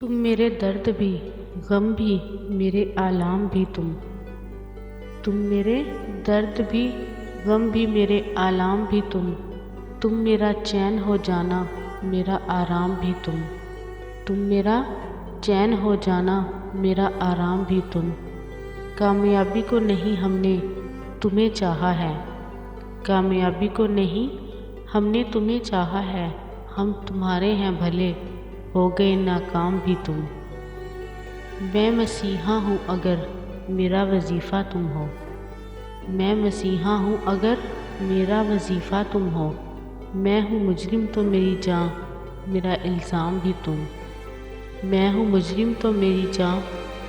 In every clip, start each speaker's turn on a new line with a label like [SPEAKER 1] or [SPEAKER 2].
[SPEAKER 1] تم میرے درد بھی، غم بھی، میرے آلام بھی تم میرے درد بھی، غم بھی، میرے آلام بھی تم میرا چین ہو جانا، میرا آرام بھی تم میرا چین ہو جانا، میرا آرام بھی کامیابی کو نہیں ہم نے تمہیں چاہا ہے، کامیابی کو نہیں ہم نے تمہیں چاہا ہے، ہم تمہارے ہیں بھلے ہو گئے ناکام بھی میں مسیحا ہوں اگر میرا وظیفہ تم ہو، میں مسیحا ہوں اگر میرا وظیفہ تم ہو، میں ہوں مجرم تو میری جاں میرا الزام بھی میں ہوں مجرم تو میری جاں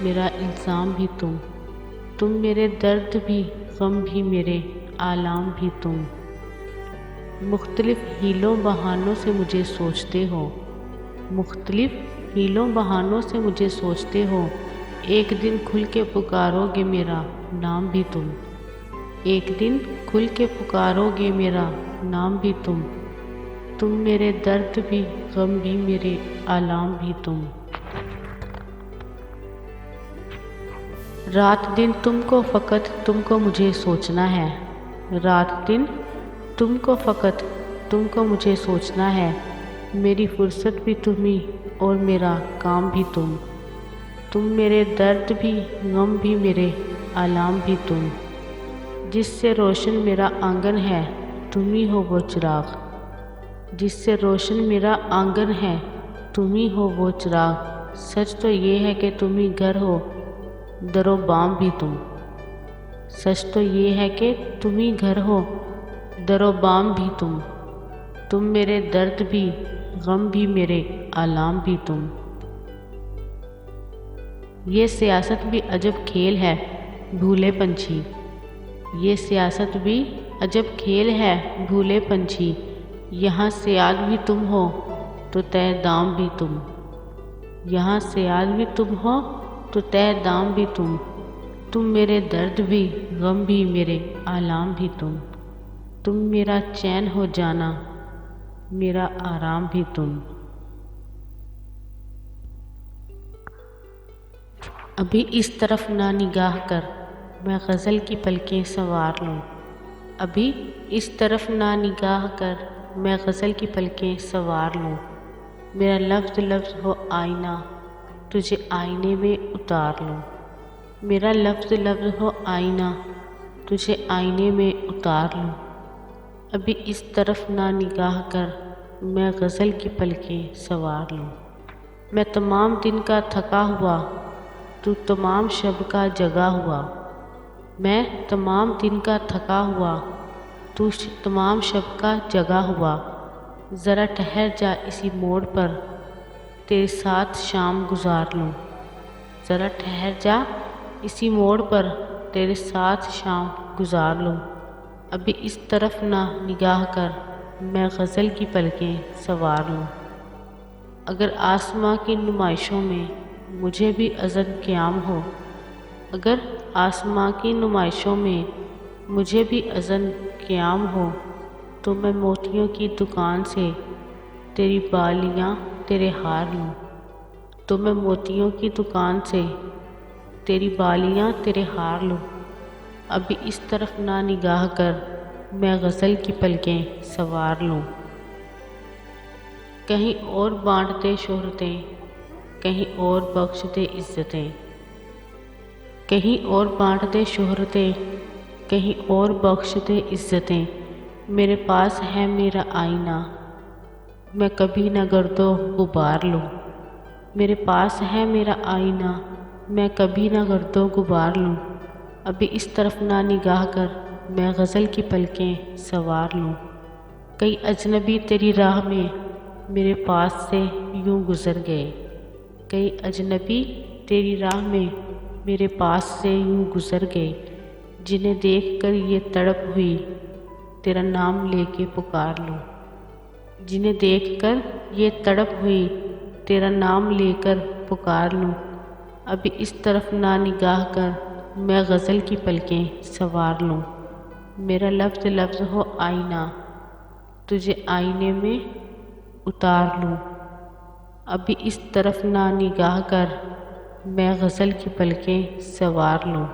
[SPEAKER 1] میرا الزام بھی تم میرے درد بھی، غم بھی، میرے آلام بھی مختلف حیلوں بہانوں سے مجھے سوچتے ہو، مختلف حیلوں بہانوں سے مجھے سوچتے ہو، ایک دن کھل کے پکارو گے میرا نام بھی ایک دن کھل کے پکارو گے میرا نام بھی تم میرے درد بھی، غم بھی، میرے آلام بھی رات دن تم کو فقط تم کو مجھے سوچنا ہے، رات دن تم کو فقط تم کو مجھے سوچنا ہے، میری فرصت بھی تمہیں اور میرا کام بھی تم میرے درد بھی، غم بھی، میرے آلام بھی جس سے روشن میرا آنگن ہے تم ہی ہو وہ چراغ، جس سے روشن میرا آنگن ہے تم ہی ہو وہ چراغ، سچ تو یہ ہے کہ تم ہی گھر ہو در و بام بھی سچ تو یہ ہے کہ تم ہی گھر ہو در و بام بھی تم میرے درد بھی، غم بھی، میرے آلام بھی یہ سیاست بھی عجب کھیل ہے بھولے پنچھی، یہ سیاست بھی عجب کھیل ہے بھولے پنچھی، یہاں سیاد بھی تم ہو تو تہ دام بھی یہاں سیاد بھی تم ہو تو تہ دام بھی تم میرے درد بھی، غم بھی، میرے آلام بھی تم میرا چین ہو جانا، میرا آرام بھی ابھی اس طرف نہ نگاہ کر میں غزل کی پلکیں سنوار لوں، ابھی اس طرف نہ نگاہ کر میں غزل کی پلکیں سنوار لوں، میرا لفظ لفظ ہو آئینہ تجھے آئینے میں اتار لوں، میرا لفظ لفظ ہو آئینہ تجھے آئینے میں اتار لوں، ابھی اس طرف نہ نگاہ کر میں غزل کی پلکیں سنوار لوں، میں تمام دن کا تھکا ہوا تو تمام شب کا جگا ہوا، میں تمام دن کا تھکا ہوا تو تمام شب کا جگا ہوا، ذرا ٹھہر جا اسی موڑ پر تیرے ساتھ شام گزار لوں، ذرا ٹھہر جا اسی موڑ پر تیرے ساتھ شام گزار لوں، ابھی اس طرف نہ نگاہ کر میں غزل کی پلکیں سنوار لوں، اگر آسماں کی نمائشوں میں مجھے بھی اذن قیام ہو، اگر آسماں کی نمائشوں میں مجھے بھی اذن قیام ہو، تو میں موتیوں کی دکان سے تیری بالیاں تیرے ہار لوں، تو میں موتیوں کی دکان سے تیری بالیاں تیرے ہار لوں، ابھی اس طرف نہ نگاہ کر میں غزل کی پلکیں سنوار لوں، کہیں اور بانٹ دے شہرتیں، کہیں اور بخش دے عزتیں، کہیں اور بانٹ دے شہرتیں، کہیں اور بخش دے عزتیں، میرے پاس ہے میرا آئینہ میں کبھی نہ گرد و غبار لوں، میرے پاس ہے میرا آئینہ میں کبھی نہ گرد و غبار لوں، ابھی اس طرف نہ نگاہ کر میں غزل کی پلکیں سنوار لوں، کئی اجنبی تیری راہ میں میرے پاس سے یوں گزر گئے، کئی اجنبی تیری راہ میں میرے پاس سے یوں گزر گئے، جنہیں دیکھ کر یہ تڑپ ہوئی تیرا نام لے کے پکار لوں، جنہیں دیکھ کر یہ تڑپ ہوئی تیرا نام لے کر پکار لوں، ابھی اس طرف نہ نگاہ کر میں غزل کی پلکیں سنوار لوں، میرا لفظ لفظ ہو آئینہ تجھے آئینے میں اتار لوں۔ ابھی اس طرف نہ نگاہ کر میں غزل کی پلکیں سنوار لوں۔